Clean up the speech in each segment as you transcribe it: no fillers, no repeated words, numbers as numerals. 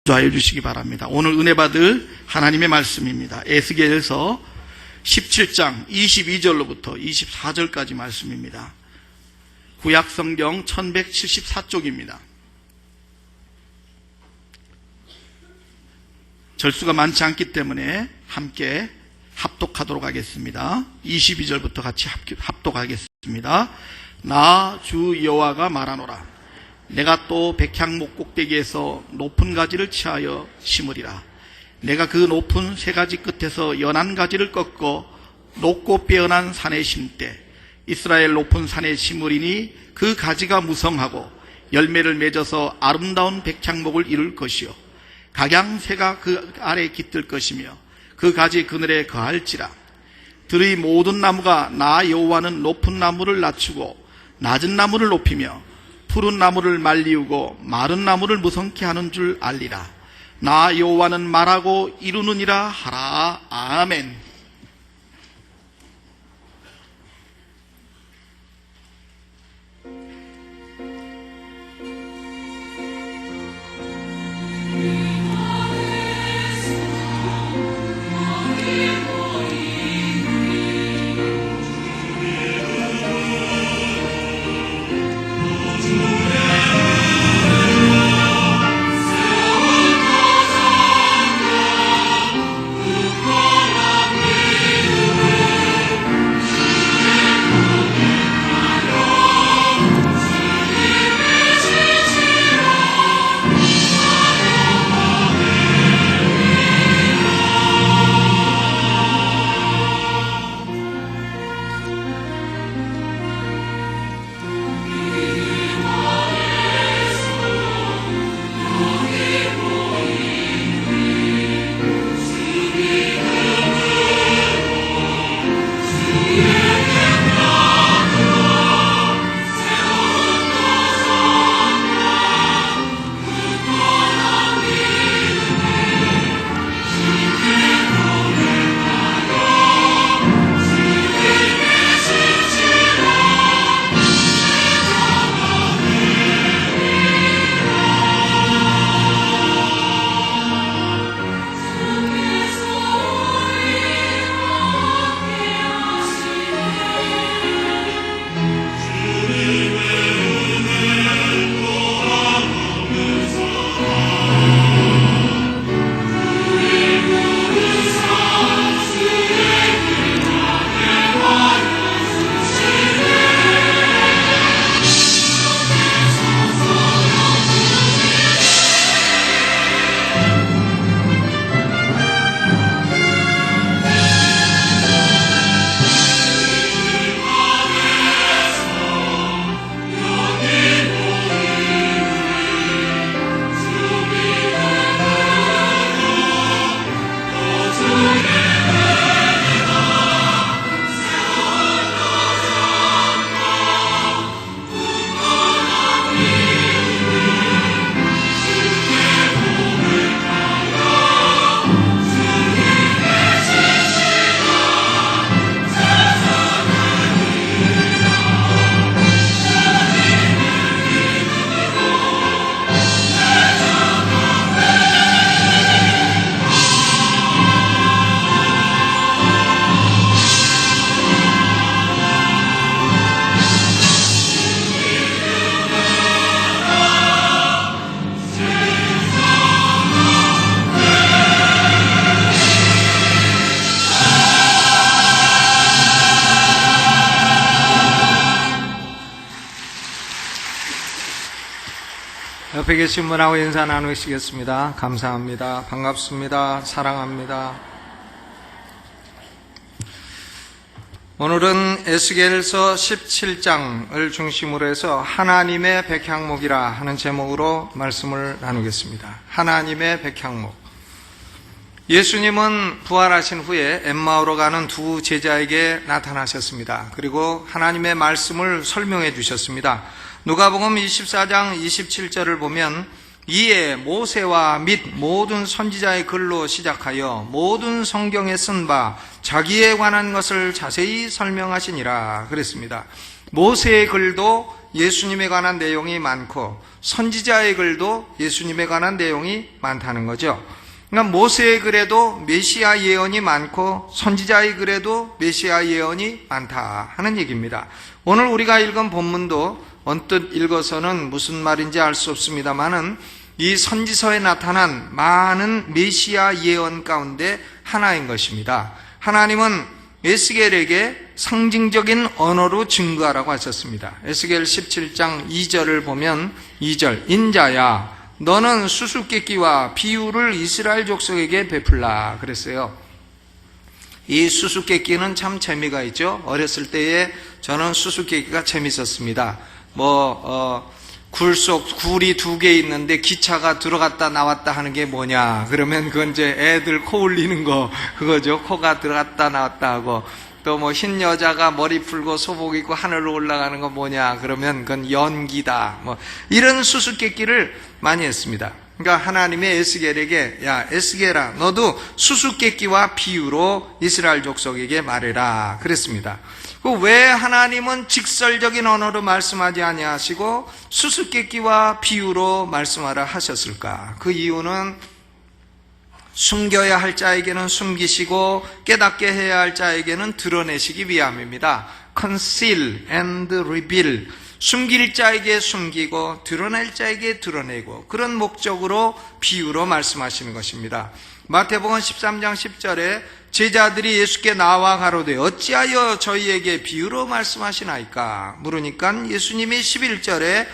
인도하여 주시기 바랍니다. 오늘 은혜 받을 하나님의 말씀입니다. 에스겔서 17장 22절로부터 24절까지 말씀입니다. 구약성경 1174쪽입니다. 절수가 많지 않기 때문에 함께 합독하도록 하겠습니다. 22절부터 같이 합독하겠습니다. 나 주 여호와가 말하노라. 내가 또 백향목 꼭대기에서 높은 가지를 취하여 심으리라. 내가 그 높은 세 가지 끝에서 연한 가지를 꺾어 높고 빼어난 산에 심되 이스라엘 높은 산에 심으리니 그 가지가 무성하고 열매를 맺어서 아름다운 백향목을 이룰 것이요 각양새가 그 아래 깃들 것이며 그 가지 그늘에 거할지라. 들의 모든 나무가 나 여호와는 높은 나무를 낮추고 낮은 나무를 높이며 푸른 나무를 말리우고 마른 나무를 무성케 하는 줄 알리라. 나 여호와는 말하고 이루느니라 하라. 아멘. 옆에 계신 분하고 인사 나누시겠습니다. 감사합니다. 반갑습니다. 사랑합니다. 오늘은 에스겔서 17장을 중심으로 해서 하나님의 백향목이라 하는 제목으로 말씀을 나누겠습니다. 하나님의 백향목. 예수님은 부활하신 후에 엠마오로 가는 두 제자에게 나타나셨습니다. 그리고 하나님의 말씀을 설명해 주셨습니다. 누가복음 24장 27절을 보면 이에 모세와 및 모든 선지자의 글로 시작하여 모든 성경에 쓴 바 자기에 관한 것을 자세히 설명하시니라 그랬습니다. 모세의 글도 예수님에 관한 내용이 많고 선지자의 글도 예수님에 관한 내용이 많다는 거죠. 그러니까 모세의 글에도 메시아 예언이 많고 선지자의 글에도 메시아 예언이 많다 하는 얘기입니다. 오늘 우리가 읽은 본문도 언뜻 읽어서는 무슨 말인지 알 수 없습니다만은 이 선지서에 나타난 많은 메시아 예언 가운데 하나인 것입니다. 하나님은 에스겔에게 상징적인 언어로 증거하라고 하셨습니다. 에스겔 17장 2절을 보면 2절 인자야 너는 수수께끼와 비유를 이스라엘 족속에게 베풀라 그랬어요. 이 수수께끼는 참 재미가 있죠. 어렸을 때에 저는 수수께끼가 재밌었습니다. 굴이 2개 있는데 기차가 들어갔다 나왔다 하는 게 뭐냐 그러면 그건 이제 애들 코 울리는 거 그거죠. 코가 들어갔다 나왔다 하고 또 흰 여자가 머리 풀고 소복 입고 하늘로 올라가는 거 뭐냐 그러면 그건 연기다 이런 수수께끼를 많이 했습니다. 그러니까 하나님의 에스겔에게 야 에스겔아 너도 수수께끼와 비유로 이스라엘 족속에게 말해라 그랬습니다. 왜 하나님은 직설적인 언어로 말씀하지 아니하시고 수수께끼와 비유로 말씀하라 하셨을까? 그 이유는 숨겨야 할 자에게는 숨기시고 깨닫게 해야 할 자에게는 드러내시기 위함입니다. Conceal and reveal. 숨길 자에게 숨기고 드러낼 자에게 드러내고 그런 목적으로 비유로 말씀하시는 것입니다. 마태복음 13장 10절에 제자들이 예수께 나와 가로되 어찌하여 저희에게 비유로 말씀하시나이까 물으니까 예수님이 11절에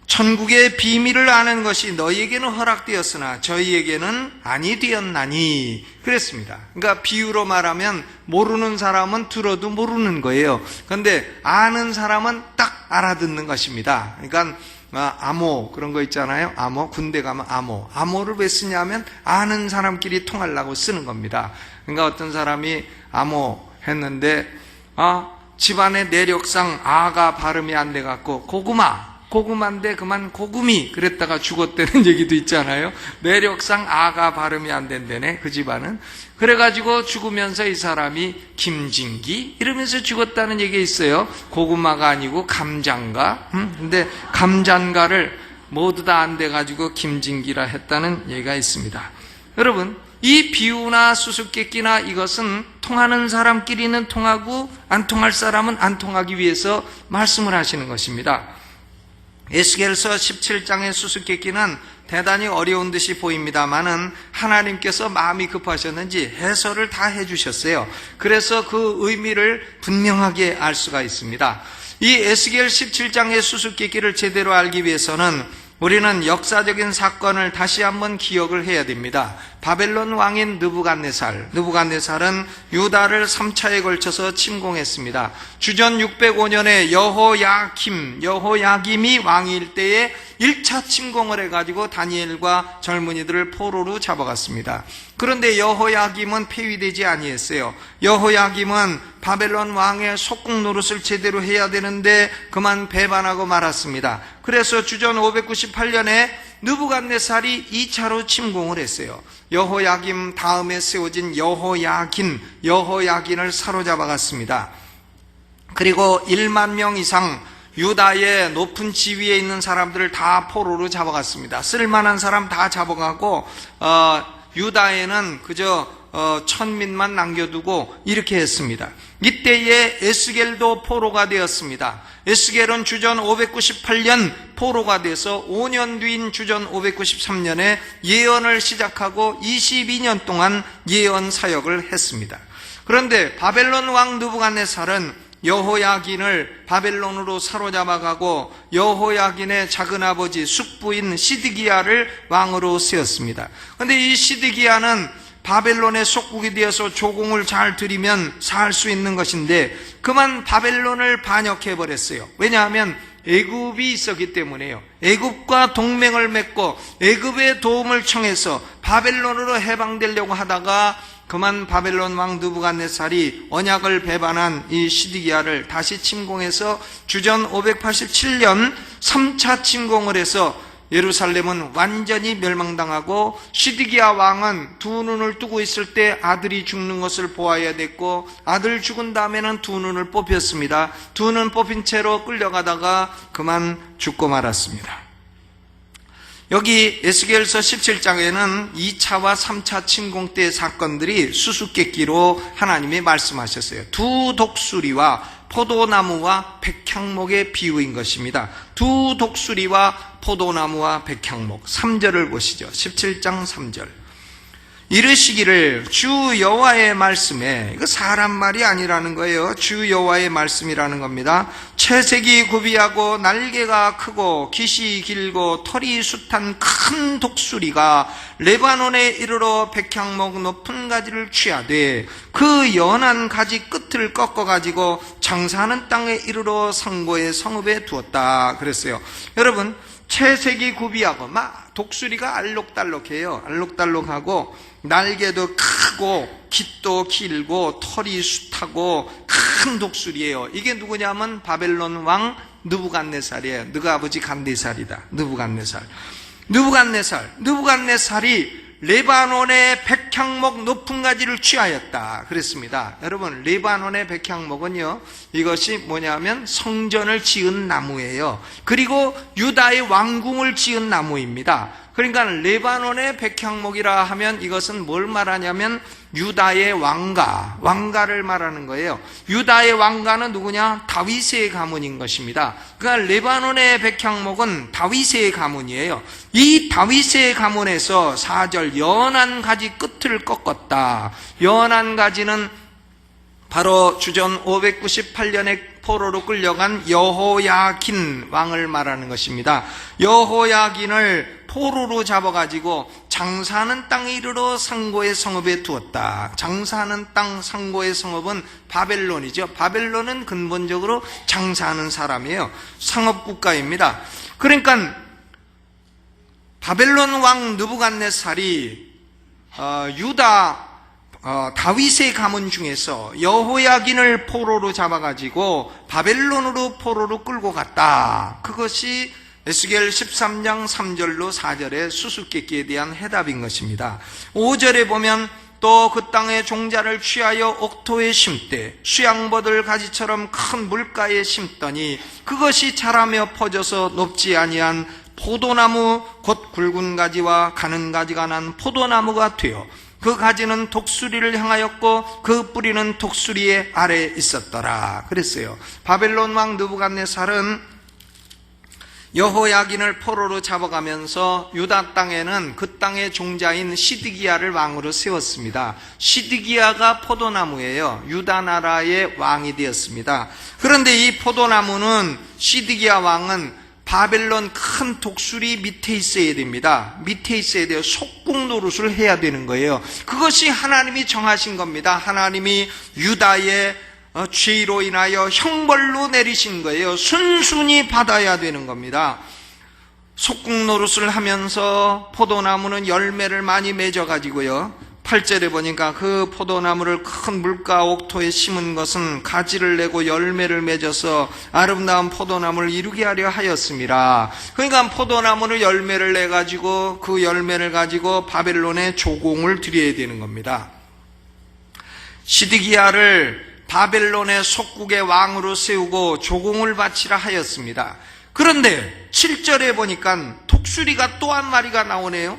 천국의 비밀을 아는 것이 너희에게는 허락되었으나 저희에게는 아니 되었나니 그랬습니다. 그러니까 비유로 말하면 모르는 사람은 들어도 모르는 거예요. 그런데 아는 사람은 딱 알아듣는 것입니다. 그러니까 암호 그런 거 있잖아요. 암호 군대 가면 암호를 왜 쓰냐면 아는 사람끼리 통하려고 쓰는 겁니다. 그러니까 어떤 사람이 암호 했는데 집안의 내력상 아가 발음이 안 돼 갖고 고구마인데 그만 고구미 그랬다가 죽었다는 얘기도 있잖아요. 내력상 아가 발음이 안 된다네 그 집안은. 그래가지고 죽으면서 이 사람이 김진기 이러면서 죽었다는 얘기가 있어요. 고구마가 아니고 감장가. 근데 감장가를 모두 다 안 돼가지고 김진기라 했다는 얘기가 있습니다. 여러분 이 비유나 수수께끼나 이것은 통하는 사람끼리는 통하고 안 통할 사람은 안 통하기 위해서 말씀을 하시는 것입니다. 에스겔서 17장의 수수께끼는 대단히 어려운 듯이 보입니다만은 하나님께서 마음이 급하셨는지 해설을 다 해주셨어요. 그래서 그 의미를 분명하게 알 수가 있습니다. 이 에스겔 17장의 수수께끼를 제대로 알기 위해서는 우리는 역사적인 사건을 다시 한번 기억을 해야 됩니다. 바벨론 왕인 느부갓네살은 유다를 3차에 걸쳐서 침공했습니다. 주전 605년에 여호야김이 왕일 때에 1차 침공을 해가지고 다니엘과 젊은이들을 포로로 잡아갔습니다. 그런데 여호야김은 폐위되지 아니했어요. 여호야김은 바벨론 왕의 속국 노릇을 제대로 해야 되는데 그만 배반하고 말았습니다. 그래서 주전 598년에 느부갓네살이 2차로 침공을 했어요. 여호야김 다음에 세워진 여호야긴을 사로잡아갔습니다. 그리고 1만 명 이상 유다의 높은 지위에 있는 사람들을 다 포로로 잡아갔습니다. 쓸만한 사람 다 잡아가고 유다에는 그저 천민만 남겨두고 이렇게 했습니다. 이때에 에스겔도 포로가 되었습니다. 에스겔은 주전 598년 포로가 돼서 5년 뒤인 주전 593년에 예언을 시작하고 22년 동안 예언 사역을 했습니다. 그런데 바벨론 왕 느부갓네살은 여호야긴을 바벨론으로 사로잡아가고 여호야긴의 작은아버지 숙부인 시드기야를 왕으로 세웠습니다. 그런데 이 시드기야는 바벨론의 속국이 되어서 조공을 잘 들이면 살 수 있는 것인데 그만 바벨론을 반역해버렸어요. 왜냐하면 애굽이 있었기 때문에요. 애굽과 동맹을 맺고 애굽의 도움을 청해서 바벨론으로 해방되려고 하다가 그만 바벨론 왕 느부갓네살이 언약을 배반한 이 시드기야를 다시 침공해서 주전 587년 3차 침공을 해서 예루살렘은 완전히 멸망당하고 시드기야 왕은 두 눈을 뜨고 있을 때 아들이 죽는 것을 보아야 됐고 아들 죽은 다음에는 두 눈을 뽑혔습니다. 두 눈 뽑힌 채로 끌려가다가 그만 죽고 말았습니다. 여기 에스겔서 17장에는 2차와 3차 침공 때 사건들이 수수께끼로 하나님이 말씀하셨어요. 두 독수리와 포도나무와 백향목의 비유인 것입니다. 두 독수리와 포도나무와 백향목. 3절을 보시죠. 17장 3절. 이르시기를 주 여호와의 말씀에, 이거 사람 말이 아니라는 거예요. 주 여호와의 말씀이라는 겁니다. 채색이 구비하고 날개가 크고 깃이 길고 털이 숱한 큰 독수리가 레바논에 이르러 백향목 높은 가지를 취하되 그 연한 가지 끝을 꺾어가지고 장사하는 땅에 이르러 상고의 성읍에 두었다 그랬어요. 여러분, 채색이 구비하고 막 독수리가 알록달록해요. 알록달록하고 날개도 크고 깃도 길고 털이 숱하고 큰 독수리예요. 이게 누구냐면 바벨론 왕 느부갓네살이에요. 너가 아버지 간네살이다. 느부갓네살이 레바논의 백향목 높은 가지를 취하였다 그랬습니다. 여러분, 레바논의 백향목은요, 이것이 뭐냐면 성전을 지은 나무예요. 그리고 유다의 왕궁을 지은 나무입니다. 그러니까 레바논의 백향목이라 하면 이것은 뭘 말하냐면 유다의 왕가를 말하는 거예요. 유다의 왕가는 누구냐? 다윗의 가문인 것입니다. 그러니까 레바논의 백향목은 다윗의 가문이에요. 이 다윗의 가문에서 4절 연한 가지 끝을 꺾었다. 연한 가지는 바로 주전 598년에 포로로 끌려간 여호야긴 왕을 말하는 것입니다. 여호야긴을 포로로 잡아가지고 장사하는 땅에 이르러 상고의 성읍에 두었다. 장사하는 땅, 상고의 성읍은 바벨론이죠. 바벨론은 근본적으로 장사하는 사람이에요. 상업국가입니다. 그러니까 바벨론 왕 느부갓네살이 유다 다윗의 가문 중에서 여호야긴을 포로로 잡아가지고 바벨론으로 포로로 끌고 갔다. 그것이 에스겔 13장 3절로 4절의 수수께끼에 대한 해답인 것입니다. 5절에 보면 또 그 땅의 종자를 취하여 옥토에 심되 수양버들 가지처럼 큰 물가에 심더니 그것이 자라며 퍼져서 높지 아니한 포도나무 곧 굵은 가지와 가는 가지가 난 포도나무가 되어 그 가지는 독수리를 향하였고 그 뿌리는 독수리의 아래에 있었더라 그랬어요. 바벨론 왕 느부갓네살은 여호야긴을 포로로 잡아가면서 유다 땅에는 그 땅의 종자인 시드기야를 왕으로 세웠습니다. 시드기야가 포도나무예요. 유다 나라의 왕이 되었습니다. 그런데 이 포도나무는 시드기야 왕은 바벨론 큰 독수리 밑에 있어야 됩니다. 밑에 있어야 돼요. 속국 노릇을 해야 되는 거예요. 그것이 하나님이 정하신 겁니다. 하나님이 유다의 죄로 인하여 형벌로 내리신 거예요. 순순히 받아야 되는 겁니다. 속국 노릇을 하면서 포도나무는 열매를 많이 맺어가지고요, 8절에 보니까 그 포도나무를 큰 물가 옥토에 심은 것은 가지를 내고 열매를 맺어서 아름다운 포도나무를 이루게 하려 하였습니다. 그러니까 포도나무를 열매를 내가지고 그 열매를 가지고 바벨론에 조공을 드려야 되는 겁니다. 시드기야를 바벨론의 속국의 왕으로 세우고 조공을 바치라 하였습니다. 그런데 7절에 보니까 독수리가 또 한 마리가 나오네요.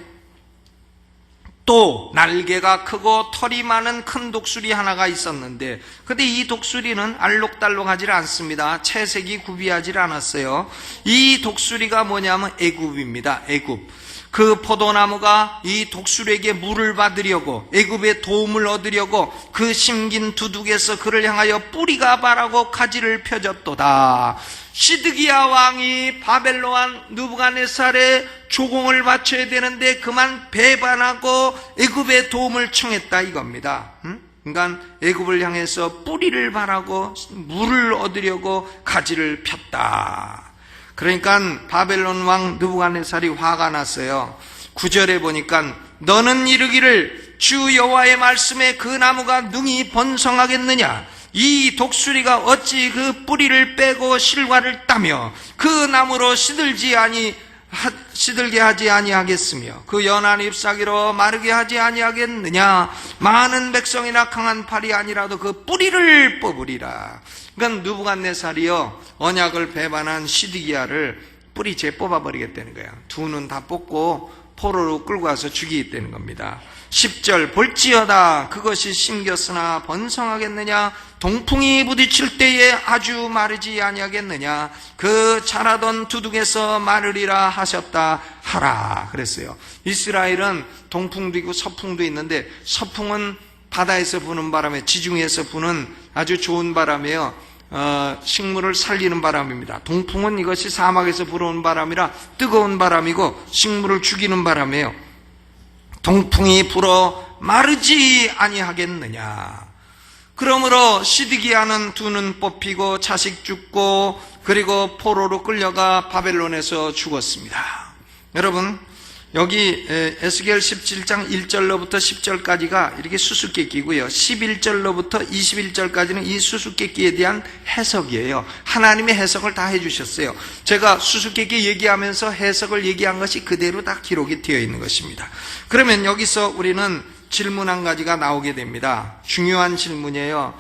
또 날개가 크고 털이 많은 큰 독수리 하나가 있었는데, 근데 이 독수리는 알록달록하지 않습니다. 채색이 구비하지 않았어요. 이 독수리가 뭐냐면 애굽입니다. 애굽. 그 포도나무가 이 독수리에게 물을 받으려고, 애굽의 도움을 얻으려고 그 심긴 두둑에서 그를 향하여 뿌리가 바라고 가지를 펴졌도다. 시드기야 왕이 바벨론 느부갓네살의 조공을 바쳐야 되는데 그만 배반하고 애굽의 도움을 청했다 이겁니다. 그러니까 애굽을 향해서 뿌리를 바라고 물을 얻으려고 가지를 폈다. 그러니까 바벨론 왕 느부갓네살이 화가 났어요. 9절에 보니까 너는 이르기를 주 여호와의 말씀에 그 나무가 능히 번성하겠느냐? 이 독수리가 어찌 그 뿌리를 빼고 실과를 따며 그 나무로 시들지 시들게 하지 아니하겠으며 그 연한 잎사귀로 마르게 하지 아니하겠느냐. 많은 백성이나 강한 팔이 아니라도 그 뿌리를 뽑으리라. 그러니까 느부갓네살이요, 언약을 배반한 시드기야를 뿌리째 뽑아버리겠다는 거야. 두 눈 다 뽑고 포로로 끌고 와서 죽이겠다는 겁니다. 10절, 볼지어다 그것이 심겼으나 번성하겠느냐. 동풍이 부딪힐 때에 아주 마르지 아니하겠느냐. 그 자라던 두둑에서 마르리라 하셨다 하라 그랬어요. 이스라엘은 동풍도 있고 서풍도 있는데, 서풍은 바다에서 부는 바람에, 지중해에서 부는 아주 좋은 바람이에요. 식물을 살리는 바람입니다. 동풍은 이것이 사막에서 불어오는 바람이라 뜨거운 바람이고 식물을 죽이는 바람이에요. 동풍이 불어 마르지 아니하겠느냐. 그러므로 시드기야는 두 눈 뽑히고 자식 죽고 그리고 포로로 끌려가 바벨론에서 죽었습니다. 여러분, 여기 에스겔 17장 1절로부터 10절까지가 이렇게 수수께끼고요, 11절로부터 21절까지는 이 수수께끼에 대한 해석이에요. 하나님의 해석을 다 해주셨어요. 제가 수수께끼 얘기하면서 해석을 얘기한 것이 그대로 다 기록이 되어 있는 것입니다. 그러면 여기서 우리는 질문 한 가지가 나오게 됩니다. 중요한 질문이에요.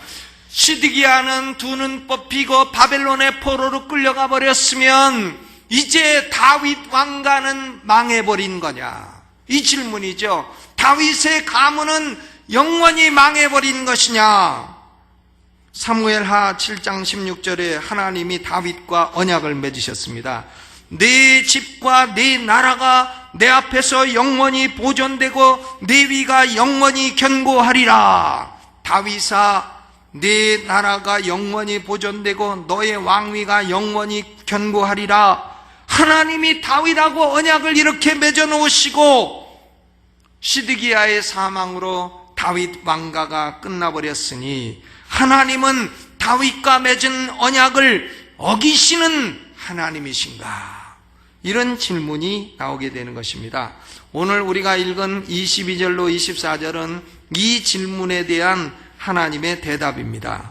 시드기야는 두 눈 뽑히고 바벨론의 포로로 끌려가 버렸으면 이제 다윗 왕가는 망해버린 거냐? 이 질문이죠. 다윗의 가문은 영원히 망해버린 것이냐? 사무엘하 7장 16절에 하나님이 다윗과 언약을 맺으셨습니다. 네 집과 네 나라가 내 앞에서 영원히 보존되고 네 위가 영원히 견고하리라. 다윗아, 네 나라가 영원히 보존되고 너의 왕위가 영원히 견고하리라. 하나님이 다윗하고 언약을 이렇게 맺어 놓으시고 시드기야의 사망으로 다윗 왕가가 끝나버렸으니 하나님은 다윗과 맺은 언약을 어기시는 하나님이신가? 이런 질문이 나오게 되는 것입니다. 오늘 우리가 읽은 22절로 24절은 이 질문에 대한 하나님의 대답입니다.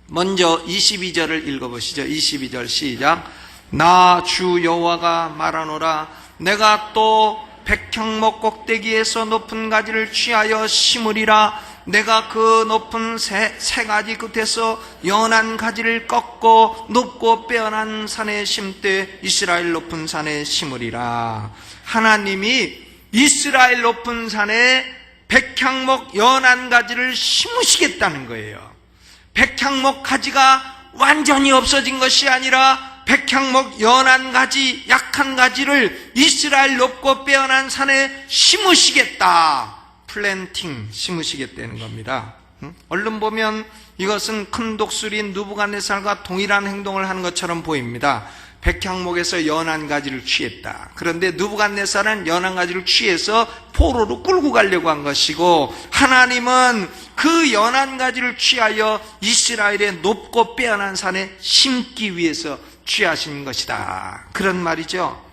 먼저 22절을 읽어보시죠. 22절 시작. 나 주 여호와가 말하노라. 내가 또 백향목 꼭대기에서 높은 가지를 취하여 심으리라. 내가 그 높은 세 가지 끝에서 연한 가지를 꺾고 높고 빼어난 산에 심되 이스라엘 높은 산에 심으리라. 하나님이 이스라엘 높은 산에 백향목 연한 가지를 심으시겠다는 거예요. 백향목 가지가 완전히 없어진 것이 아니라 백향목 연한 가지, 약한 가지를 이스라엘 높고 빼어난 산에 심으시겠다. 플랜팅, 심으시겠다는 겁니다. 얼른 보면 이것은 큰 독수리인 느부갓네살과 동일한 행동을 하는 것처럼 보입니다. 백향목에서 연한 가지를 취했다. 그런데 느부갓네살은 연한 가지를 취해서 포로로 끌고 가려고 한 것이고, 하나님은 그 연한 가지를 취하여 이스라엘의 높고 빼어난 산에 심기 위해서 취하신 것이다. 그런 말이죠.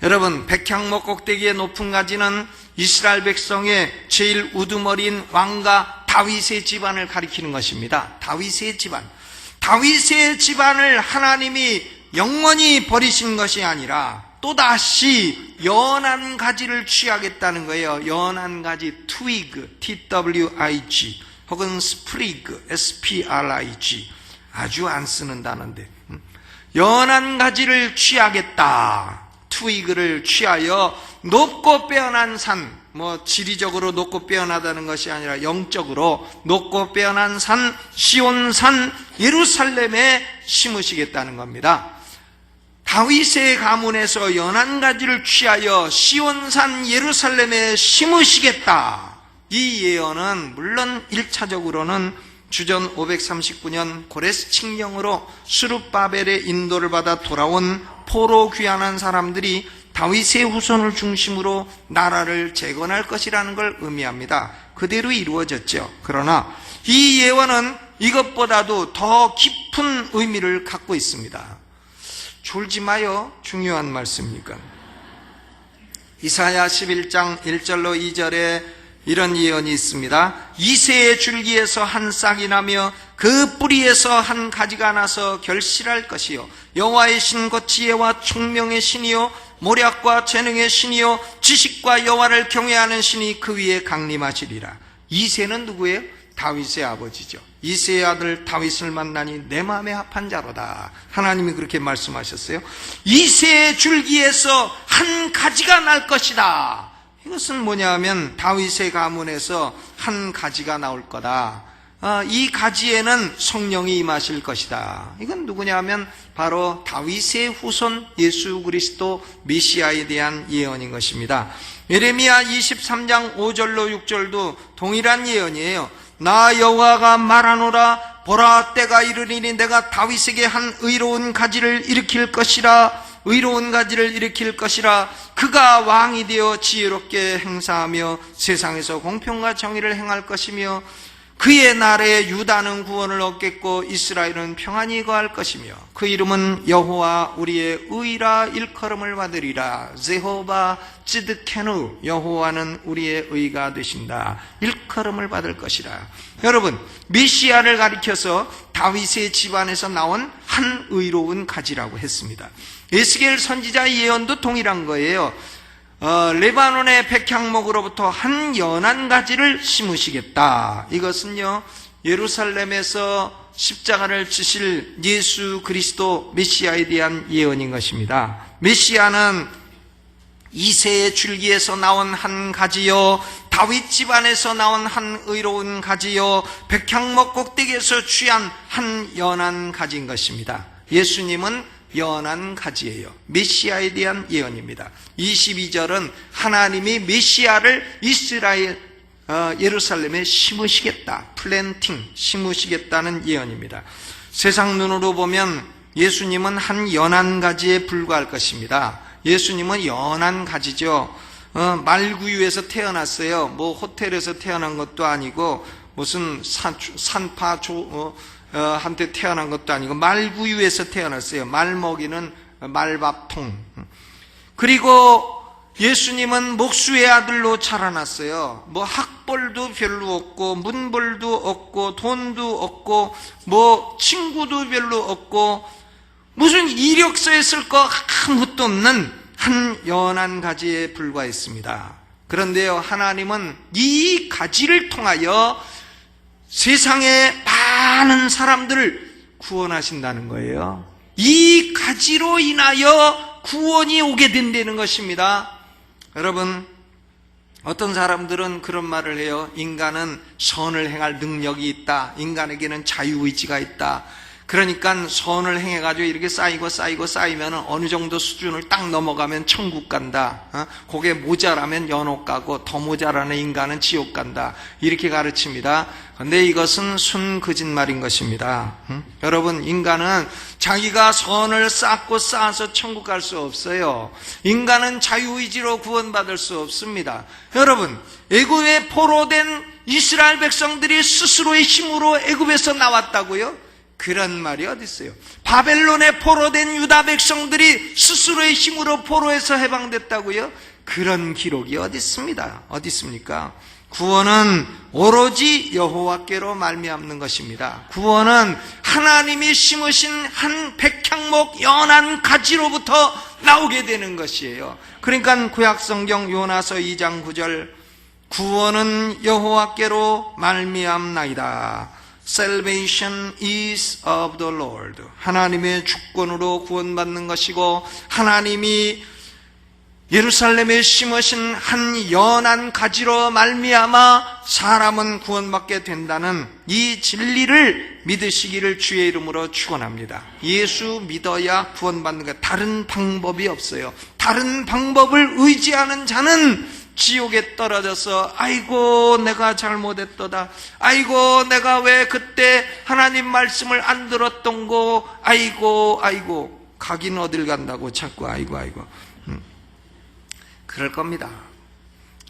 여러분, 백향목 꼭대기의 높은 가지는 이스라엘 백성의 제일 우두머리인 왕가 다윗의 집안을 가리키는 것입니다. 다윗의 집안. 다윗의 집안을 하나님이 영원히 버리신 것이 아니라 또다시 연한 가지를 취하겠다는 거예요. 연한 가지, twig, twig, 혹은 sprig, sprig. 아주 안 쓰는 단어인데, 연한 가지를 취하겠다. 트위그를 취하여 높고 빼어난 산, 지리적으로 높고 빼어나다는 것이 아니라 영적으로 높고 빼어난 산, 시온산, 예루살렘에 심으시겠다는 겁니다. 다윗의 가문에서 연한 가지를 취하여 시온산 예루살렘에 심으시겠다. 이 예언은 물론 1차적으로는 주전 539년 고레스 칙령으로 스룹바벨의 인도를 받아 돌아온 포로 귀환한 사람들이 다윗의 후손을 중심으로 나라를 재건할 것이라는 걸 의미합니다. 그대로 이루어졌죠. 그러나 이 예언은 이것보다도 더 깊은 의미를 갖고 있습니다. 졸지 마요. 중요한 말씀이니까. 이사야 11장 1절로 2절에 이런 예언이 있습니다. 이새의 줄기에서 한 싹이 나며 그 뿌리에서 한 가지가 나서 결실할 것이요 여호와의 신 곧 지혜와 총명의 신이요 모략과 재능의 신이요 지식과 여호와를 경외하는 신이 그 위에 강림하시리라. 이새는 누구예요? 다윗의 아버지죠. 이새의 아들 다윗을 만나니 내 마음에 합한 자로다. 하나님이 그렇게 말씀하셨어요. 이새의 줄기에서 한 가지가 날 것이다. 이것은 뭐냐 하면 다윗의 가문에서 한 가지가 나올 거다. 이 가지에는 성령이 임하실 것이다. 이건 누구냐 하면 바로 다윗의 후손 예수 그리스도 메시아에 대한 예언인 것입니다. 예레미야 23장 5절로 6절도 동일한 예언이에요. 나 여호와가 말하노라. 보라, 때가 이르리니 내가 다윗에게 한 의로운 가지를 일으킬 것이라. 의로운 가지를 일으킬 것이라. 그가 왕이 되어 지혜롭게 행사하며 세상에서 공평과 정의를 행할 것이며 그의 날에 유다는 구원을 얻겠고 이스라엘은 평안히 거할 것이며 그 이름은 여호와 우리의 의라 일컬음을 받으리라. 제호바 찌드케누, 여호와는 우리의 의가 되신다. 일컬음을 받을 것이라. 여러분, 메시아를 가리켜서 다윗의 집안에서 나온 한 의로운 가지라고 했습니다. 에스겔 선지자의 예언도 동일한 거예요. 레바논의 백향목으로부터 한 연한 가지를 심으시겠다. 이것은요, 예루살렘에서 십자가를 지실 예수 그리스도 메시아에 대한 예언인 것입니다. 메시아는 이새의 줄기에서 나온 한 가지요, 다윗 집안에서 나온 한 의로운 가지요, 백향목 꼭대기에서 취한 한 연한 가지인 것입니다. 예수님은 연한 가지예요. 메시아에 대한 예언입니다. 22절은 하나님이 메시아를 이스라엘 예루살렘에 심으시겠다. 플랜팅, 심으시겠다는 예언입니다. 세상 눈으로 보면 예수님은 한 연한 가지에 불과할 것입니다. 예수님은 연한 가지죠. 말구유에서 태어났어요. 뭐 호텔에서 태어난 것도 아니고 무슨 한테 태어난 것도 아니고 말구유에서 태어났어요. 말 먹이는 말밥통. 그리고 예수님은 목수의 아들로 자라났어요. 뭐 학벌도 별로 없고 문벌도 없고 돈도 없고 뭐 친구도 별로 없고 무슨 이력서에 쓸 거 아무것도 없는 한 연한 가지에 불과했습니다. 그런데요, 하나님은 이 가지를 통하여 세상의 많은 사람들을 구원하신다는 거예요. 이 가지로 인하여 구원이 오게 된다는 것입니다. 여러분, 어떤 사람들은 그런 말을 해요. 인간은 선을 행할 능력이 있다. 인간에게는 자유의지가 있다. 그러니까 선을 행해가지고 이렇게 쌓이면 어느 정도 수준을 딱 넘어가면 천국 간다. 그게 모자라면 연옥 가고 더 모자라는 인간은 지옥 간다. 이렇게 가르칩니다. 그런데 이것은 순 거짓말인 것입니다. 여러분, 인간은 자기가 선을 쌓아서 천국 갈 수 없어요. 인간은 자유의지로 구원받을 수 없습니다. 여러분, 애굽에 포로된 이스라엘 백성들이 스스로의 힘으로 애굽에서 나왔다고요? 그런 말이 어디 있어요? 바벨론에 포로된 유다 백성들이 스스로의 힘으로 포로에서 해방됐다고요? 그런 기록이 어디 있습니다. 어디 있습니까? 구원은 오로지 여호와께로 말미암는 것입니다. 구원은 하나님이 심으신 한 백향목 연한 가지로부터 나오게 되는 것이에요. 그러니까 구약성경 요나서 2장 9절, 구원은 여호와께로 말미암나이다. Salvation is of the Lord. 하나님의 주권으로 구원받는 것이고, 하나님이 예루살렘에 심으신 한 연한 가지로 말미암아 사람은 구원받게 된다는 이 진리를 믿으시기를 주의 이름으로 축원합니다. 예수 믿어야 구원받는 것, 다른 방법이 없어요. 다른 방법을 의지하는 자는 지옥에 떨어져서 아이고 내가 잘못했도다, 아이고 내가 왜 그때 하나님 말씀을 안 들었던고, 아이고 가긴 어딜 간다고 자꾸 아이고 그럴 겁니다.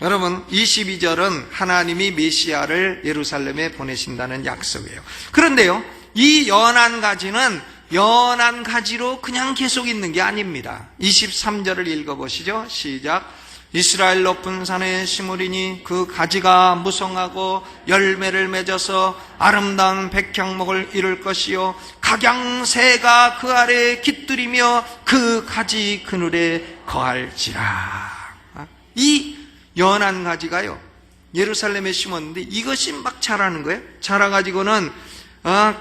여러분, 22절은 하나님이 메시아를 예루살렘에 보내신다는 약속이에요. 그런데요, 이 연한 가지는 연한 가지로 그냥 계속 있는 게 아닙니다. 23절을 읽어보시죠. 시작. 이스라엘 높은 산에 심으리니 그 가지가 무성하고 열매를 맺어서 아름다운 백향목을 이룰 것이요 각양새가 그 아래에 깃들이며 그 가지 그늘에 거할지라. 이 연한 가지가요 예루살렘에 심었는데 이것이 막 자라는 거예요. 자라가지고는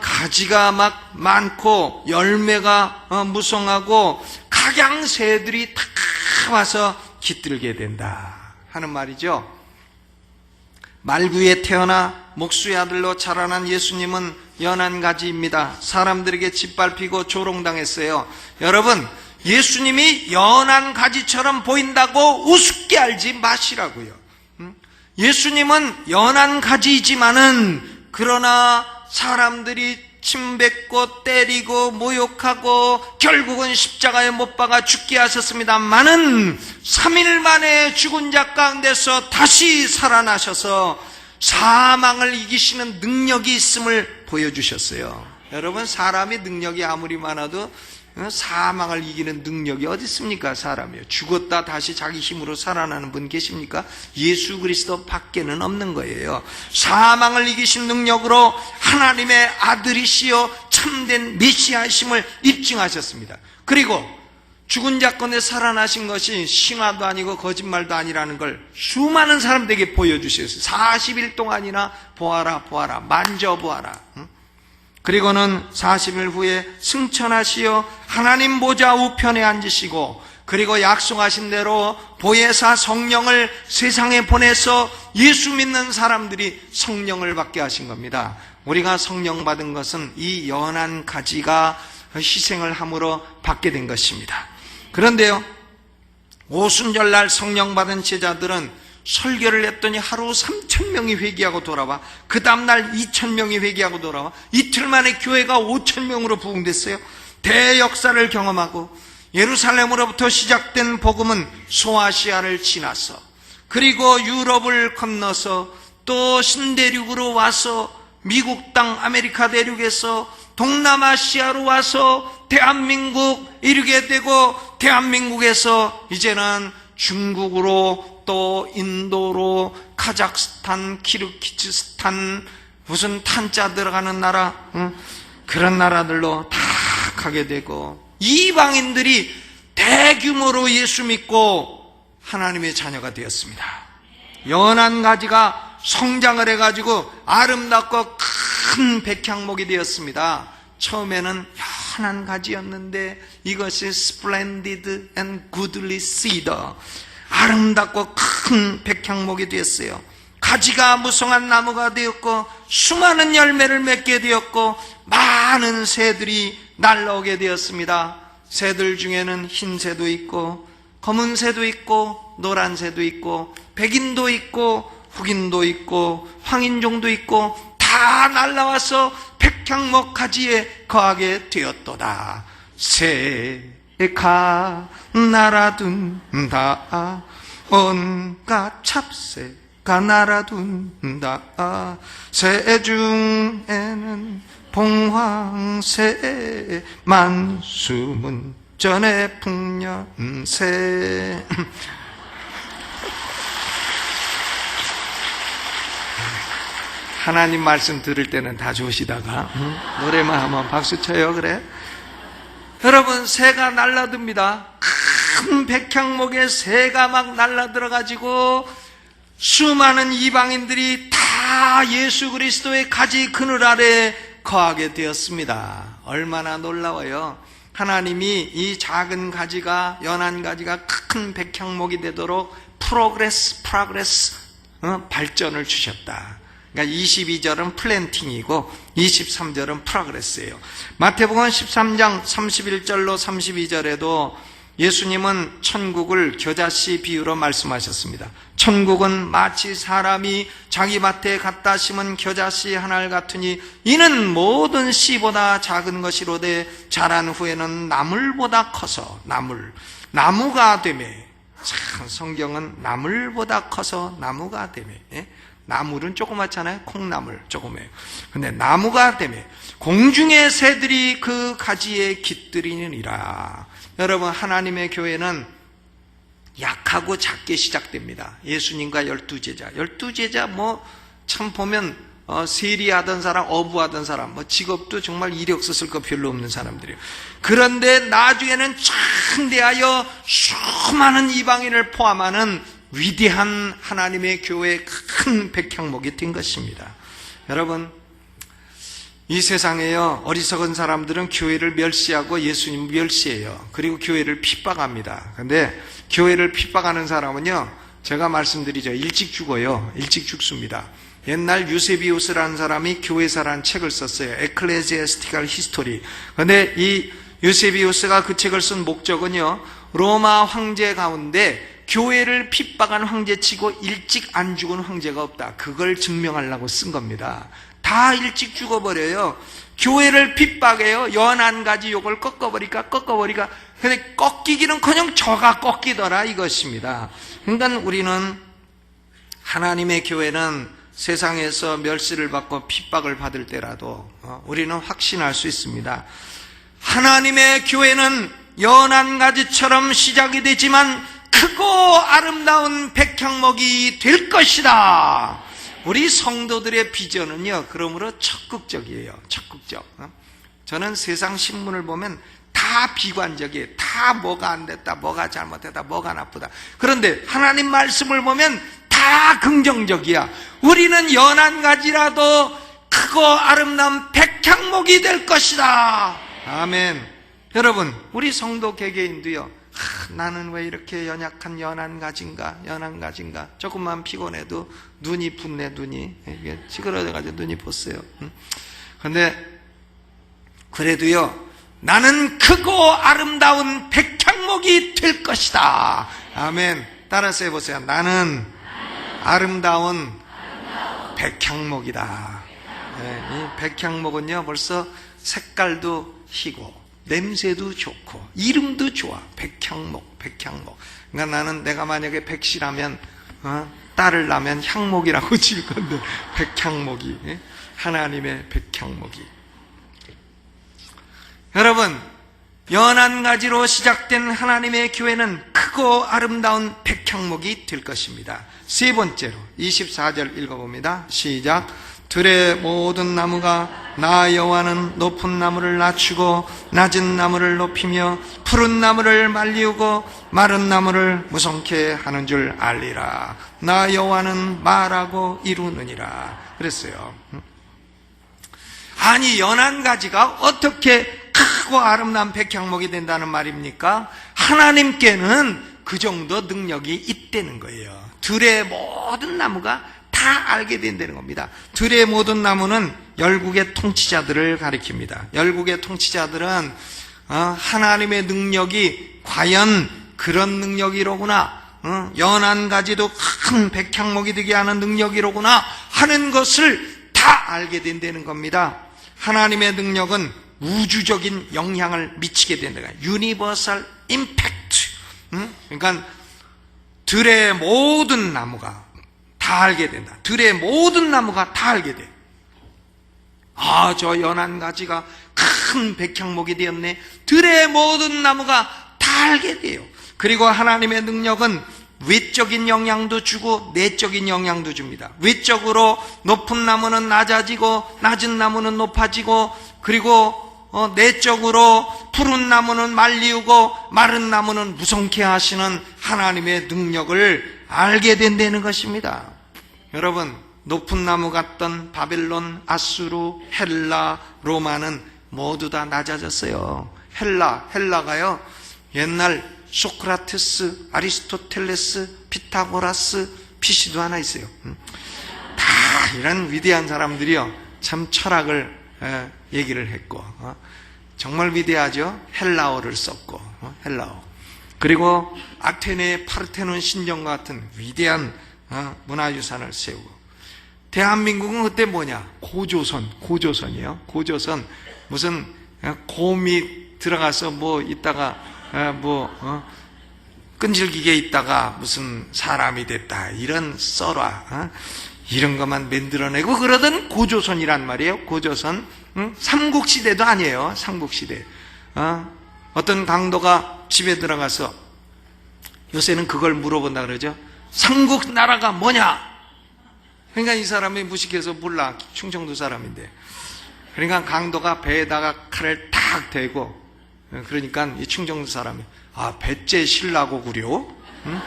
가지가 막 많고 열매가 무성하고 각양새들이 다 와서 깃들게 된다 하는 말이죠. 말구에 태어나 목수의 아들로 자라난 예수님은 연한 가지입니다. 사람들에게 짓밟히고 조롱당했어요. 여러분, 예수님이 연한 가지처럼 보인다고 우습게 알지 마시라고요. 예수님은 연한 가지이지만은 그러나 사람들이 침뱉고 때리고 모욕하고 결국은 십자가에 못 박아 죽게 하셨습니다만은 3일 만에 죽은 자 가운데서 다시 살아나셔서 사망을 이기시는 능력이 있음을 보여주셨어요. 여러분, 사람의 능력이 아무리 많아도 사망을 이기는 능력이 어디 있습니까? 사람이요. 죽었다 다시 자기 힘으로 살아나는 분 계십니까? 예수 그리스도 밖에는 없는 거예요. 사망을 이기신 능력으로 하나님의 아들이시여 참된 메시아이심을 입증하셨습니다. 그리고 죽은 자 가운데 살아나신 것이 신화도 아니고 거짓말도 아니라는 걸 수많은 사람들에게 보여주셨어요. 40일 동안이나 보아라 보아라 만져보아라. 그리고는 40일 후에 승천하시어 하나님 보좌 우편에 앉으시고 그리고 약속하신 대로 보혜사 성령을 세상에 보내서 예수 믿는 사람들이 성령을 받게 하신 겁니다. 우리가 성령 받은 것은 이 연한 가지가 희생을 함으로 받게 된 것입니다. 그런데요, 오순절날 성령 받은 제자들은 설교를 했더니 하루 3,000명이 회개하고 돌아와, 그 다음날 2,000명이 회개하고 돌아와, 이틀 만에 교회가 5,000명으로 부흥됐어요. 대역사를 경험하고 예루살렘으로부터 시작된 복음은 소아시아를 지나서 그리고 유럽을 건너서 또 신대륙으로 와서 미국 땅 아메리카 대륙에서 동남아시아로 와서 대한민국 이르게 되고 대한민국에서 이제는 중국으로 또 인도로 카자흐스탄, 키르기즈스탄 무슨 탄자 들어가는 나라 그런 나라들로 다 가게 되고 이방인들이 대규모로 예수 믿고 하나님의 자녀가 되었습니다. 연한 가지가 성장을 해가지고 아름답고 큰 백향목이 되었습니다. 처음에는 연한 가지였는데 이것이 splendid and goodly cedar, 아름답고 큰 백향목이 되었어요. 가지가 무성한 나무가 되었고 수많은 열매를 맺게 되었고 많은 새들이 날라오게 되었습니다. 새들 중에는 흰 새도 있고 검은 새도 있고 노란 새도 있고 백인도 있고 흑인도 있고 황인종도 있고 다 날라와서 백향목 가지에 거하게 되었도다. 새가 날아든다, 온갖 찹새가 날아든다. 새 중에는 봉황새, 만수문전의 풍년새. 하나님 말씀 들을 때는 다 좋으시다가 노래만 하면 박수 쳐요. 그래? 여러분, 새가 날라듭니다. 큰 백향목에 새가 막 날라들어가지고 수많은 이방인들이 다 예수 그리스도의 가지 그늘 아래 거하게 되었습니다. 얼마나 놀라워요. 하나님이 이 작은 가지가, 연한 가지가 큰 백향목이 되도록 프로그레스 발전을 주셨다. 그러니까 22절은 플랜팅이고 23절은 프로그레스예요. 마태복음 13장 31절로 32절에도 예수님은 천국을 겨자씨 비유로 말씀하셨습니다. 천국은 마치 사람이 자기 밭에 갖다 심은 겨자씨 하나를 같으니 이는 모든 씨보다 작은 것이로되 자란 후에는 나물보다 커서 나무가 되매. 참, 성경은 나물보다 커서 나무가 되매. 나물은 조그맣잖아요. 콩나물 조그매요. 근데 나무가 되매 공중의 새들이 그 가지에 깃들이느니라. 여러분, 하나님의 교회는 약하고 작게 시작됩니다. 예수님과 12제자. 12제자 참 보면 세리하던 사람, 어부하던 사람, 직업도 정말 이력서 쓸 거 별로 없는 사람들이에요. 그런데 나중에는 창대하여 수많은 이방인을 포함하는 위대한 하나님의 교회의 큰 백향목이 된 것입니다. 여러분, 이 세상에요, 어리석은 사람들은 교회를 멸시하고 예수님 멸시해요. 그리고 교회를 핍박합니다. 근데 교회를 핍박하는 사람은요, 제가 말씀드리죠, 일찍 죽어요. 일찍 죽습니다. 옛날 유세비우스라는 사람이 교회사라는 책을 썼어요. 에클레지에스티컬 히스토리. 근데 이 유세비우스가 그 책을 쓴 목적은요, 로마 황제 가운데 교회를 핍박한 황제치고 일찍 안 죽은 황제가 없다, 그걸 증명하려고 쓴 겁니다. 다 일찍 죽어버려요. 교회를 핍박해요. 연한 가지 욕을 꺾어버리까. 근데 꺾이기는커녕 저가 꺾이더라, 이것입니다. 그러니까 우리는, 하나님의 교회는 세상에서 멸시를 받고 핍박을 받을 때라도 우리는 확신할 수 있습니다. 하나님의 교회는 연한 가지처럼 시작이 되지만 크고 아름다운 백향목이 될 것이다. 우리 성도들의 비전은요, 그러므로 적극적이에요. 적극적. 저는 세상 신문을 보면 다 비관적이에요. 다 뭐가 안 됐다, 뭐가 잘못됐다, 뭐가 나쁘다. 그런데 하나님 말씀을 보면 다 긍정적이야. 우리는 연한 가지라도 크고 아름다운 백향목이 될 것이다. 아멘. 여러분, 우리 성도 개개인도요, 나는 왜 이렇게 연약한 연한 가지인가. 조금만 피곤해도 눈이 붓네, 눈이. 이게 찌그러져가지고 눈이 부었어요. 근데 그래도요, 나는 크고 아름다운 백향목이 될 것이다. 아멘. 따라서 해보세요. 나는 아름다운 백향목이다. 네, 이 백향목은요, 벌써 색깔도 희고 냄새도 좋고 이름도 좋아. 백향목. 그러니까 나는, 내가 만약에 백씨라면 딸을 낳으면 향목이라고 지을 건데, 백향목이, 하나님의 백향목이. 여러분, 연한 가지로 시작된 하나님의 교회는 크고 아름다운 백향목이 될 것입니다. 세 번째로 24절 읽어봅니다. 시작. 들의 모든 나무가 나 여호와는 높은 나무를 낮추고 낮은 나무를 높이며 푸른 나무를 말리우고 마른 나무를 무성케 하는 줄 알리라. 나 여호와는 말하고 이루느니라. 그랬어요. 아니, 연한 가지가 어떻게 크고 아름다운 백향목이 된다는 말입니까? 하나님께는 그 정도 능력이 있다는 거예요. 들의 모든 나무가 다 알게 된다는 겁니다. 들의 모든 나무는 열국의 통치자들을 가리킵니다. 열국의 통치자들은 하나님의 능력이 과연 그런 능력이로구나, 연한 가지도 큰 백향목이 되게 하는 능력이로구나 하는 것을 다 알게 된다는 겁니다. 하나님의 능력은 우주적인 영향을 미치게 된다. 유니버설 임팩트. 그러니까 들의 모든 나무가 다 알게 된다. 들의 모든 나무가 다 알게 돼. 아, 저 연한 가지가 큰 백향목이 되었네. 들의 모든 나무가 다 알게 돼요. 그리고 하나님의 능력은 외적인 영향도 주고 내적인 영향도 줍니다. 외적으로 높은 나무는 낮아지고 낮은 나무는 높아지고, 그리고 내적으로 푸른 나무는 말리우고 마른 나무는 무성케 하시는 하나님의 능력을 알게 된다는 것입니다. 여러분, 높은 나무 같던 바벨론, 아수르, 헬라, 로마는 모두 다 낮아졌어요. 헬라가요, 옛날 소크라테스, 아리스토텔레스, 피타고라스, 피시도 하나 있어요. 다 이런 위대한 사람들이요, 참 철학을 얘기를 했고, 정말 위대하죠. 헬라어를 썼고, 헬라어. 그리고 아테네 파르테논 신전과 같은 위대한 문화유산을 세우고, 대한민국은 그때 뭐냐? 고조선이에요. 고조선. 무슨 곰이 들어가서 뭐 있다가 끈질기게 있다가 무슨 사람이 됐다, 이런 썰화, 이런 것만 만들어내고 그러던 고조선이란 말이에요. 고조선. 삼국시대도 아니에요. 삼국시대. 어떤 강도가 집에 들어가서 요새는 그걸 물어본다 그러죠. 삼국 나라가 뭐냐? 그러니까 이 사람이 무식해서 몰라. 충청도 사람인데. 그러니까 강도가 배에다가 칼을 탁 대고, 그러니까 이 충청도 사람이, 아, 배째 신라고구려? 응?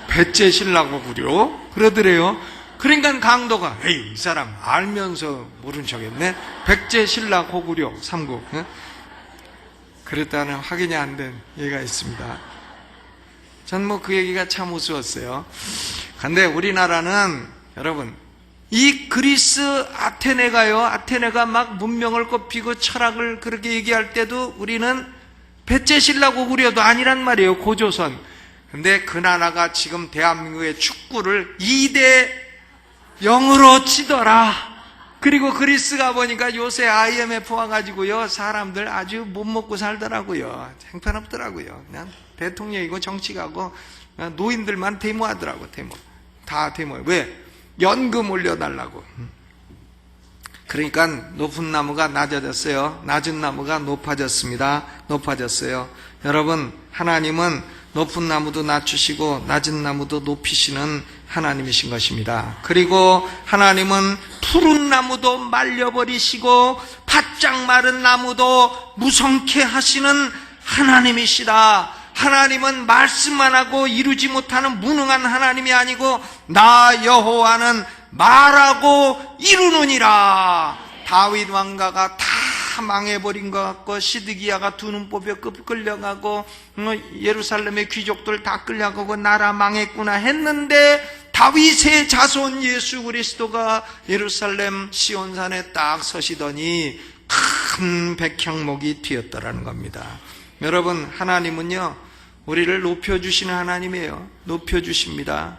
배째 신라고구려? 그러더래요. 그러니까 강도가, 에이, 이 사람 알면서 모른 척 했네? 백제 신라고구려, 삼국. 응? 그랬다는 확인이 안 된 얘기가 있습니다. 전 뭐 그 얘기가 참 우스웠어요. 근데 우리나라는 여러분, 이 그리스 아테네가요, 아테네가 막 문명을 꼽히고 철학을 그렇게 얘기할 때도 우리는 배째 신라고구려도 아니란 말이에요, 고조선. 근데 그 나라가 지금 대한민국의 축구를 2대 0으로 치더라. 그리고 그리스가 보니까 요새 IMF 와가지고요, 사람들 아주 못 먹고 살더라고요. 형편없더라고요. 그냥 대통령이고 정치가고 노인들만 데모하더라고. 다 데모해. 왜? 연금 올려달라고. 그러니까 높은 나무가 낮아졌어요. 낮은 나무가 높아졌어요. 여러분, 하나님은 높은 나무도 낮추시고 낮은 나무도 높이시는 하나님이신 것입니다. 그리고 하나님은 푸른 나무도 말려버리시고 바짝 마른 나무도 무성케 하시는 하나님이시다. 하나님은 말씀만 하고 이루지 못하는 무능한 하나님이 아니고 나 여호와는 말하고 이루느니라. 다윗 왕가가 다 망해버린 것 같고 시드기야가 두 눈 뽑혀 끌려가고 예루살렘의 귀족들 다 끌려가고 나라 망했구나 했는데 다윗의 자손 예수 그리스도가 예루살렘 시온산에 딱 서시더니 큰 백향목이 튀었더라는 겁니다. 여러분, 하나님은요 우리를 높여주시는 하나님이에요. 높여주십니다.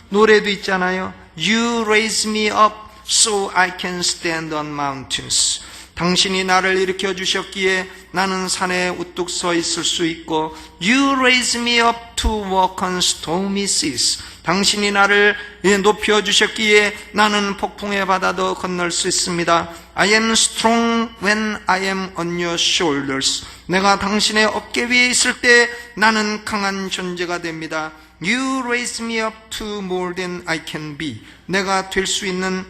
노래도 있잖아요. You raise me up so I can stand on mountains. 당신이 나를 일으켜 주셨기에 나는 산에 우뚝 서 있을 수 있고 You raise me up to walk on stormy seas. 당신이 나를 높여 주셨기에 나는 폭풍의 바다도 건널 수 있습니다. I am strong when I am on your shoulders. 내가 당신의 어깨 위에 있을 때 나는 강한 존재가 됩니다. You raise me up to more than I can be. 내가 될 수 있는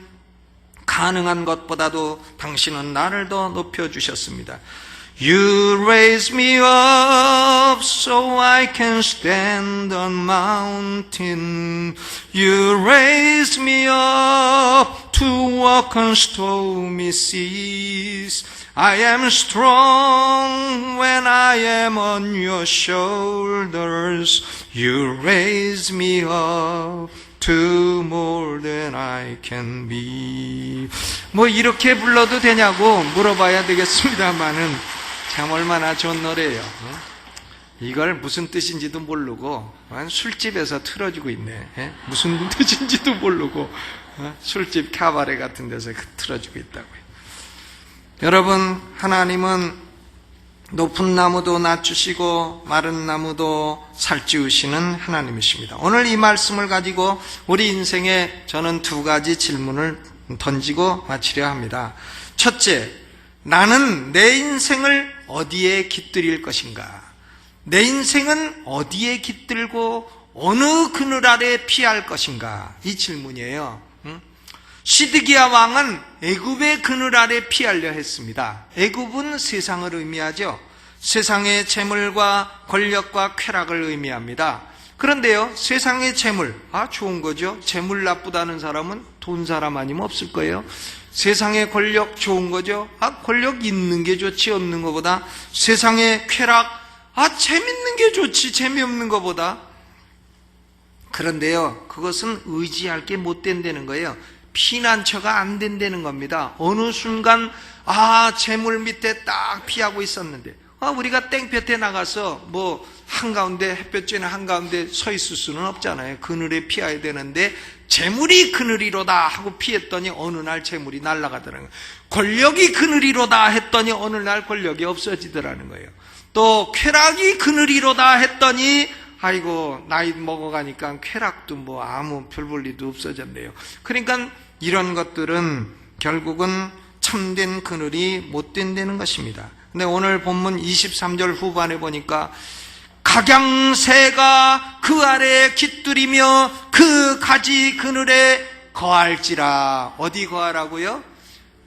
가능한 것보다도 당신은 나를 더 높여주셨습니다. You raise me up so I can stand on mountain. You raise me up to walk on stormy seas. I am strong when I am on your shoulders. You raise me up to more than I can be. 뭐 이렇게 불러도 되냐고 물어봐야 되겠습니다만은 참 얼마나 좋은 노래예요. 이걸 무슨 뜻인지도 모르고 술집에서 틀어주고 있네. 무슨 뜻인지도 모르고 술집 카바레 같은 데서 틀어주고 있다고요. 여러분, 하나님은 높은 나무도 낮추시고 마른 나무도 살찌우시는 하나님이십니다. 오늘 이 말씀을 가지고 우리 인생에 저는 두 가지 질문을 던지고 마치려 합니다. 첫째, 나는 내 인생을 어디에 깃들일 것인가? 내 인생은 어디에 깃들고 어느 그늘 아래 피할 것인가? 이 질문이에요. 시드기야 왕은 애굽의 그늘 아래 피하려 했습니다. 애굽은 세상을 의미하죠. 세상의 재물과 권력과 쾌락을 의미합니다. 그런데요, 세상의 재물, 좋은 거죠. 재물 나쁘다는 사람은 돈 사람 아니면 없을 거예요. 세상의 권력 좋은 거죠. 권력 있는 게 좋지 없는 것보다. 세상의 쾌락, 재밌는 게 좋지 재미없는 것보다. 그런데요, 그것은 의지할 게 못 된다는 거예요. 피난처가 안 된다는 겁니다. 어느 순간 재물 밑에 딱 피하고 있었는데 우리가 땡볕에 나가서 뭐 한가운데 햇볕 쬐는 한가운데 서 있을 수는 없잖아요. 그늘에 피해야 되는데 재물이 그늘이로다 하고 피했더니 어느 날 재물이 날아가더라는 거예요. 권력이 그늘이로다 했더니 어느 날 권력이 없어지더라는 거예요. 또 쾌락이 그늘이로다 했더니 아이고 나이 먹어가니까 쾌락도 뭐 아무 별 볼 일도 없어졌네요. 그러니까 이런 것들은 결국은 참된 그늘이 못 된다는 것입니다. 근데 오늘 본문 23절 후반에 보니까 각양새가 그 아래에 깃들이며 그 가지 그늘에 거할지라. 어디 거하라고요?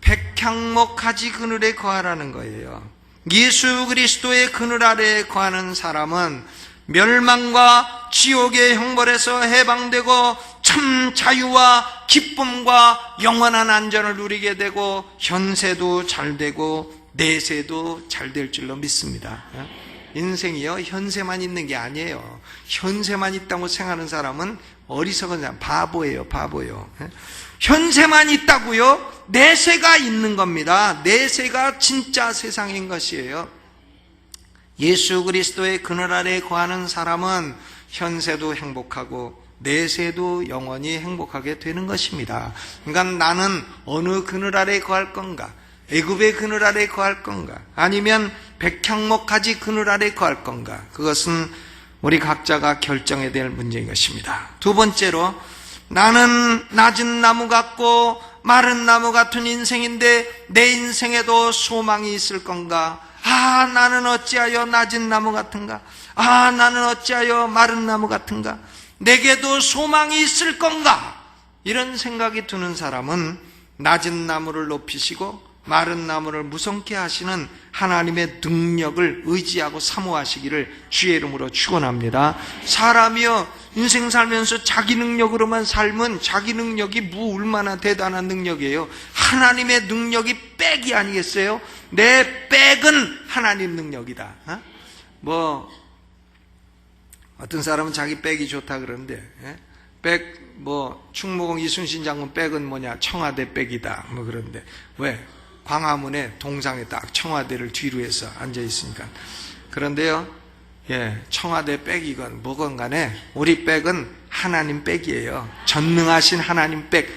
백향목 가지 그늘에 거하라는 거예요. 예수 그리스도의 그늘 아래에 거하는 사람은 멸망과 지옥의 형벌에서 해방되고 참 자유와 기쁨과 영원한 안전을 누리게 되고 현세도 잘 되고 내세도 잘 될 줄로 믿습니다. 인생이요, 현세만 있는 게 아니에요. 현세만 있다고 생각하는 사람은 어리석은 사람, 바보예요, 바보요. 현세만 있다고요? 내세가 있는 겁니다. 내세가 진짜 세상인 것이에요. 예수 그리스도의 그늘 아래에 거하는 사람은 현세도 행복하고 내세도 영원히 행복하게 되는 것입니다. 그러니까 나는 어느 그늘 아래에 거할 건가? 애굽의 그늘 아래에 거할 건가? 아니면 백향목 가지 그늘 아래에 거할 건가? 그것은 우리 각자가 결정해야 될 문제인 것입니다. 두 번째로, 나는 낮은 나무 같고 마른 나무 같은 인생인데 내 인생에도 소망이 있을 건가? 아, 나는 어찌하여 낮은 나무 같은가? 아, 나는 어찌하여 마른 나무 같은가? 내게도 소망이 있을 건가? 이런 생각이 드는 사람은 낮은 나무를 높이시고 마른 나무를 무성케 하시는 하나님의 능력을 의지하고 사모하시기를 주의 이름으로 축원합니다. 사람이요, 인생 살면서 자기 능력으로만 살면 자기 능력이 얼마나 대단한 능력이에요. 하나님의 능력이 백이 아니겠어요? 내 백은 하나님 능력이다. 어떤 사람은 자기 백이 좋다 그러는데, 백, 충무공 이순신 장군 백은 뭐냐? 청와대 백이다. 그러는데, 왜? 광화문에 동상에 딱 청와대를 뒤로 해서 앉아 있으니까. 그런데요, 청와대 백이건 뭐건 간에 우리 백은 하나님 백이에요. 전능하신 하나님 백.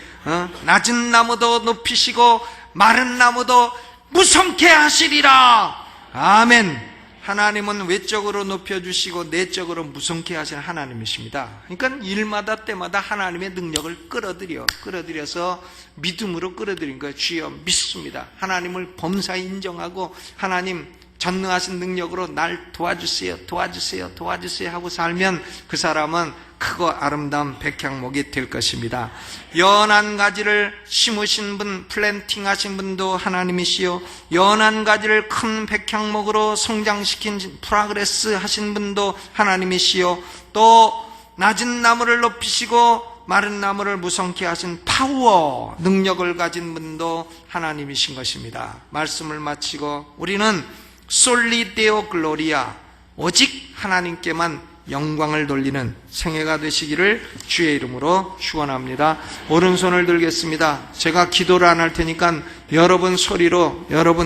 낮은 나무도 높이시고 마른 나무도 무성케 하시리라. 아멘. 하나님은 외적으로 높여주시고 내적으로 무성케 하시는 하나님이십니다. 그러니까 일마다 때마다 하나님의 능력을 끌어들여서 믿음으로 끌어들인 거예요. 주여 믿습니다. 하나님을 범사에 인정하고 하나님 전능하신 능력으로 날 도와주세요 하고 살면 그 사람은 크고 아름다운 백향목이 될 것입니다. 연한 가지를 심으신 분, 플랜팅 하신 분도 하나님이시요, 연한 가지를 큰 백향목으로 성장시킨 프로그레스 하신 분도 하나님이시요, 또 낮은 나무를 높이시고 마른 나무를 무성케 하신 파워, 능력을 가진 분도 하나님이신 것입니다. 말씀을 마치고 우리는 솔리데오 글로리아, 오직 하나님께만 영광을 돌리는 생애가 되시기를 주의 이름으로 축원합니다. 오른손을 들겠습니다. 제가 기도를 안 할 테니까 여러분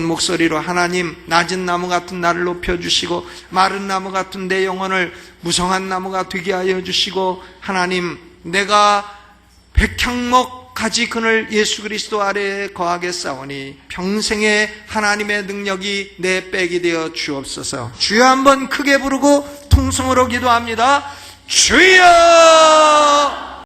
목소리로 하나님, 낮은 나무 같은 나를 높여주시고 마른 나무 같은 내 영혼을 무성한 나무가 되게 하여 주시고, 하나님, 내가 백향목 가지 그늘 예수 그리스도 아래에 거하겠사오니 평생에 하나님의 능력이 내 백이 되어 주옵소서. 주여 한번 크게 부르고 통성으로 기도합니다. 주여!